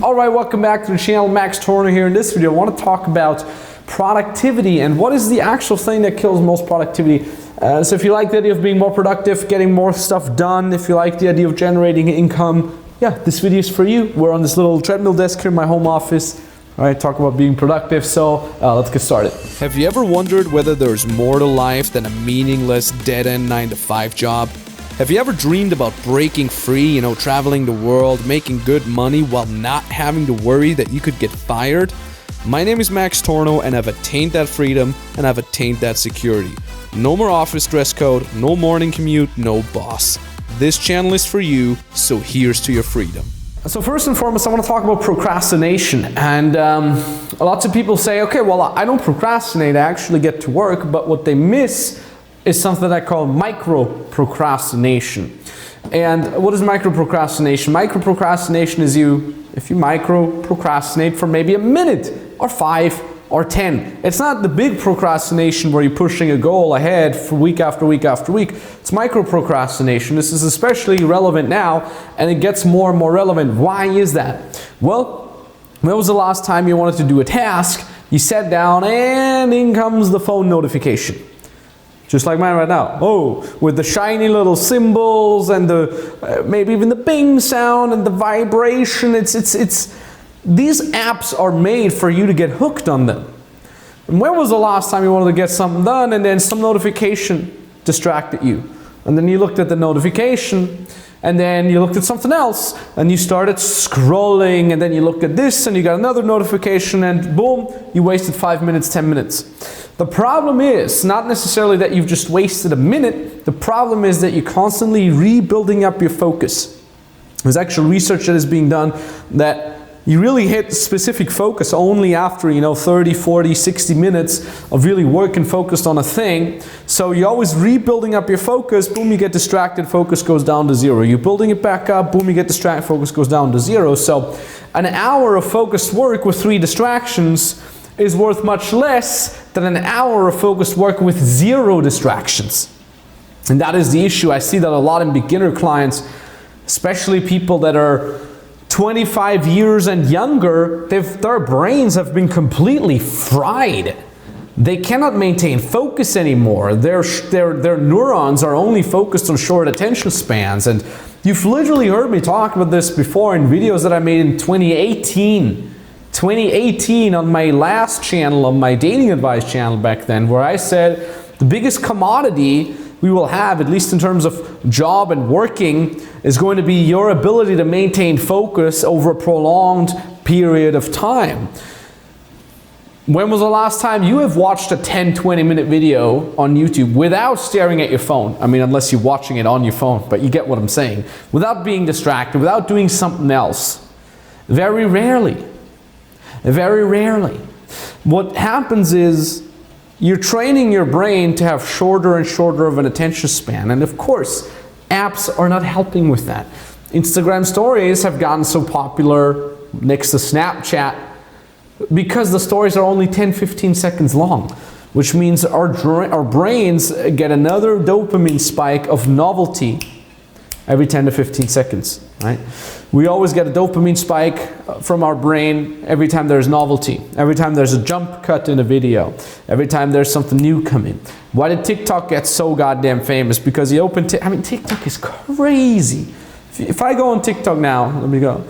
Alright, welcome back to the channel. Max Tornow here. In this video, I want to talk about productivity and what is the actual thing that kills most productivity. So if you like the idea of being more productive, getting more stuff done, if you like the idea of generating income, yeah, this video is for you. We're on this little treadmill desk here in my home office. Alright, talk about being productive, so let's get started. Have you ever wondered whether there's more to life than a meaningless dead-end 9-to-5 job? Have you ever dreamed about breaking free, traveling the world, making good money while not having to worry that you could get fired? My name is Max Tornow and I've attained that freedom and I've attained that security. No more office dress code, no morning commute, no boss. This channel is for you, so here's to your freedom. So first and foremost, I want to talk about procrastination. And lots of people say, okay, well, I don't procrastinate, I actually get to work, but what they miss is something I call micro-procrastination. And what is micro-procrastination? Micro-procrastination is if you micro-procrastinate for maybe a minute or 5 or 10. It's not the big procrastination where you're pushing a goal ahead for week after week after week. It's micro-procrastination. This is especially relevant now, and it gets more and more relevant. Why is that? Well, when was the last time you wanted to do a task, you sat down and in comes the phone notification? Just like mine right now. Oh, with the shiny little symbols and the maybe even the bing sound and the vibration. These apps are made for you to get hooked on them. And when was the last time you wanted to get something done and then some notification distracted you? And then you looked at the notification and then you looked at something else and you started scrolling and then you looked at this and you got another notification and boom, you wasted 5 minutes, 10 minutes. The problem is not necessarily that you've just wasted a minute. The problem is that you're constantly rebuilding up your focus. There's actual research that is being done that you really hit specific focus only after 30, 40, 60 minutes of really working focused on a thing. So you're always rebuilding up your focus, boom, you get distracted, focus goes down to 0. You're building it back up, boom, you get distracted, focus goes down to 0. So an hour of focused work with 3 distractions is worth much less than an hour of focused work with 0 distractions. And that is the issue. I see that a lot in beginner clients, especially people that are 25 years and younger, their brains have been completely fried. They cannot maintain focus anymore. Their neurons are only focused on short attention spans. And you've literally heard me talk about this before in videos that I made in 2018 on my last channel, on my dating advice channel back then, where I said the biggest commodity we will have, at least in terms of job and working, is going to be your ability to maintain focus over a prolonged period of time. When was the last time you have watched a 10-20 minute video on YouTube without staring at your phone? I mean, unless you're watching it on your phone, but you get what I'm saying. Without being distracted, without doing something else. Very rarely. Very rarely. What happens is you're training your brain to have shorter and shorter of an attention span. And of course, apps are not helping with that. Instagram stories have gotten so popular next to Snapchat because the stories are only 10-15 seconds long, which means our brains get another dopamine spike of novelty every 10 to 15 seconds, right? We always get a dopamine spike from our brain every time there's novelty, every time there's a jump cut in a video, every time there's something new coming. Why did TikTok get so goddamn famous? Because you open TikTok is crazy. If I go on TikTok now, let me go.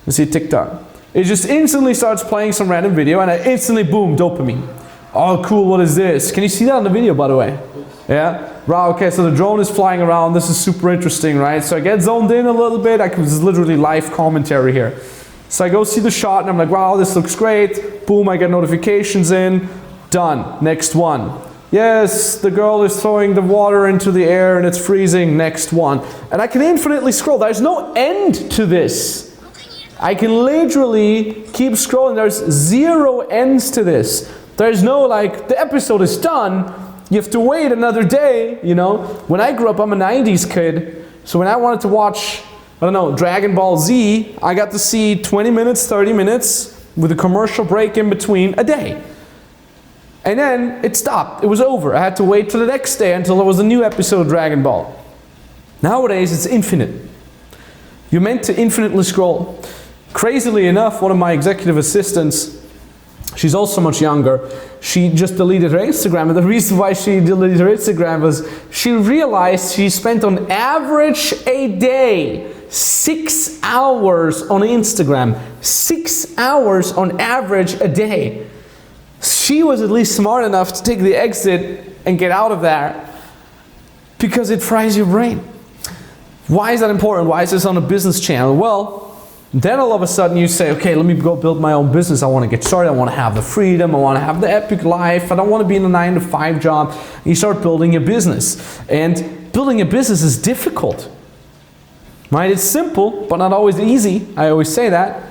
Let's see TikTok. It just instantly starts playing some random video and I instantly, boom, dopamine. Oh, cool, what is this? Can you see that on the video, by the way? Yeah? Wow, okay, so the drone is flying around. This is super interesting, right? So I get zoned in a little bit. This is literally live commentary here. So I go see the shot and I'm like, wow, this looks great. Boom, I get notifications in. Done. Next one. Yes, the girl is throwing the water into the air and it's freezing. Next one. And I can infinitely scroll. There's no end to this. I can literally keep scrolling. There's 0 ends to this. There's no like, the episode is done. You have to wait another day, When I grew up, I'm a 90s kid. So when I wanted to watch, I don't know, Dragon Ball Z, I got to see 20 minutes, 30 minutes with a commercial break in between a day. And then it stopped. It was over. I had to wait till the next day until there was a new episode of Dragon Ball. Nowadays, it's infinite. You're meant to infinitely scroll. Crazily enough, one of my executive assistants, she's also much younger, she just deleted her Instagram. And the reason why she deleted her Instagram was she realized she spent on average a day 6 hours on Instagram. 6 hours on average a day. She was at least smart enough to take the exit and get out of there because it fries your brain. Why is that important? Why is this on a business channel? Well, then all of a sudden you say, okay, let me go build my own business. I want to get started. I want to have the freedom. I want to have the epic life. I don't want to be in a 9-to-5 job. And you start building a business. And building a business is difficult. Right? It's simple, but not always easy. I always say that.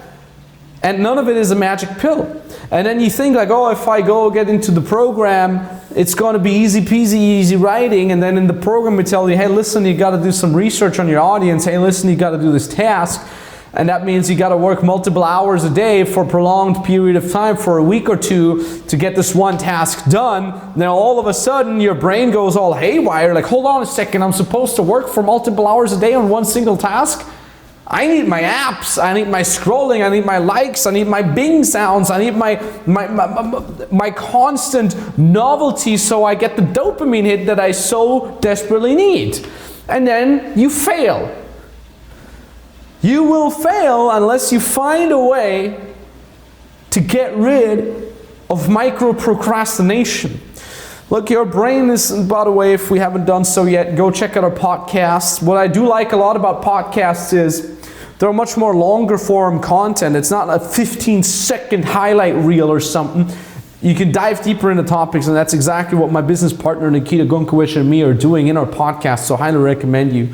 And none of it is a magic pill. And then you think like, oh, if I go get into the program, it's going to be easy peasy, easy writing. And then in the program we tell you, hey, listen, you got to do some research on your audience. Hey, listen, you got to do this task. And that means you got to work multiple hours a day for a prolonged period of time, for a week or two, to get this one task done. Now all of a sudden your brain goes all haywire, like, hold on a second, I'm supposed to work for multiple hours a day on one single task? I need my apps, I need my scrolling, I need my likes, I need my Bing sounds, I need my constant novelty so I get the dopamine hit that I so desperately need. And then you fail. You will fail unless you find a way to get rid of micro-procrastination. Look, your brain is, by the way, if we haven't done so yet, go check out our podcasts. What I do like a lot about podcasts is they're much more longer form content. It's not a 15-second highlight reel or something. You can dive deeper into topics, and that's exactly what my business partner Nikita Gunkowicz and me are doing in our podcast, so I highly recommend you.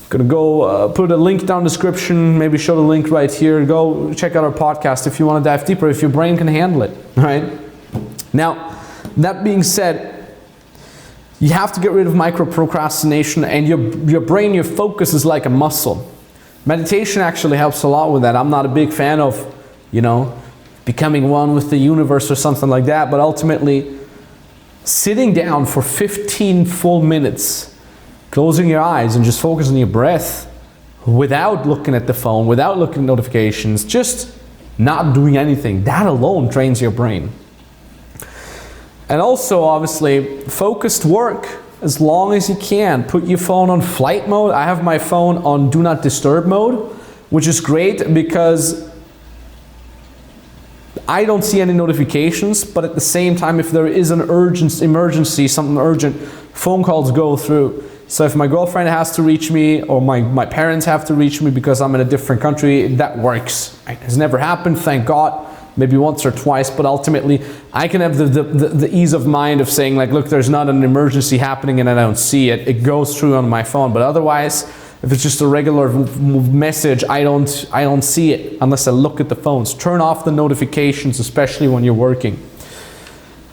Gonna go put a link down in the description, maybe show the link right here. Go check out our podcast if you want to dive deeper, if your brain can handle it, right? Now, that being said, you have to get rid of micro-procrastination, and your brain, your focus is like a muscle. Meditation actually helps a lot with that. I'm not a big fan of, becoming one with the universe or something like that, but ultimately, sitting down for 15 full minutes, closing your eyes and just focusing on your breath without looking at the phone, without looking at notifications, just not doing anything. That alone trains your brain. And also, obviously, focused work as long as you can. Put your phone on flight mode. I have my phone on do not disturb mode, which is great because I don't see any notifications, but at the same time, if there is an emergency, something urgent, phone calls go through. So if my girlfriend has to reach me, or my parents have to reach me because I'm in a different country, that works. It has never happened, thank God, maybe once or twice, but ultimately I can have the ease of mind of saying like, look, there's not an emergency happening and I don't see it. It goes through on my phone, but otherwise, if it's just a regular message, I don't see it unless I look at the phones. Turn off the notifications, especially when you're working.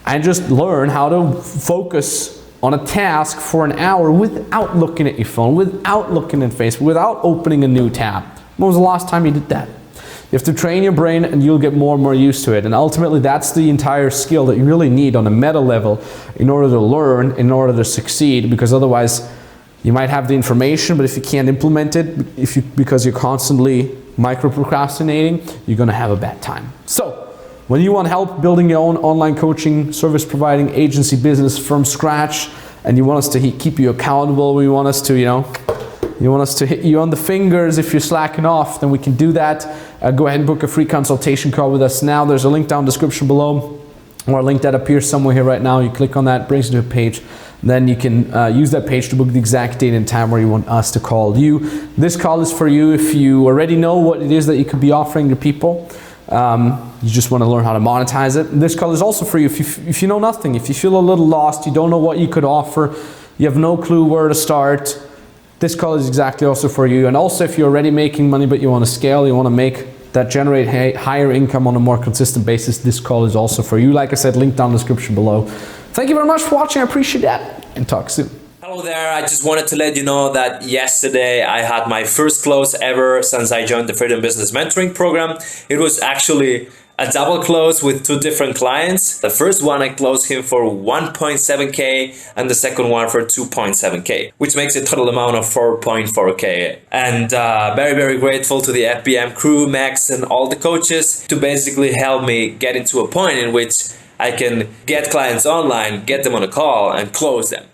And just learn how to focus on a task for an hour without looking at your phone, without looking at Facebook, without opening a new tab. When was the last time you did that? You have to train your brain and you'll get more and more used to it. And ultimately that's the entire skill that you really need on a meta level in order to learn, in order to succeed, because otherwise you might have the information, but if you can't implement it, because you're constantly micro-procrastinating, you're gonna have a bad time. So, when you want help building your own online coaching, service providing agency business from scratch, and you want us to keep you accountable, we want us to, you want us to hit you on the fingers if you're slacking off, then we can do that. Go ahead and book a free consultation call with us now. There's a link down in the description below, or a link that appears somewhere here right now. You click on that, brings you to a page. Then you can use that page to book the exact date and time where you want us to call you. This call is for you if you already know what it is that you could be offering to people. You just want to learn how to monetize it. This call is also for you if you know nothing, if you feel a little lost, you don't know what you could offer, you have no clue where to start. This call is exactly also for you. And also if you're already making money but you want to scale, you want to make that generate higher income on a more consistent basis, this call is also for you. Like I said, link down in the description below. Thank you very much for watching. I appreciate that, and talk soon. Hello there, I just wanted to let you know that yesterday I had my first close ever since I joined the Freedom Business Mentoring Program. It was actually a double close with two different clients. The first one I closed him for 1.7k and the second one for 2.7k, which makes a total amount of 4.4k. And very, very grateful to the FBM crew, Max, and all the coaches to basically help me get into a point in which I can get clients online, get them on a call, and close them.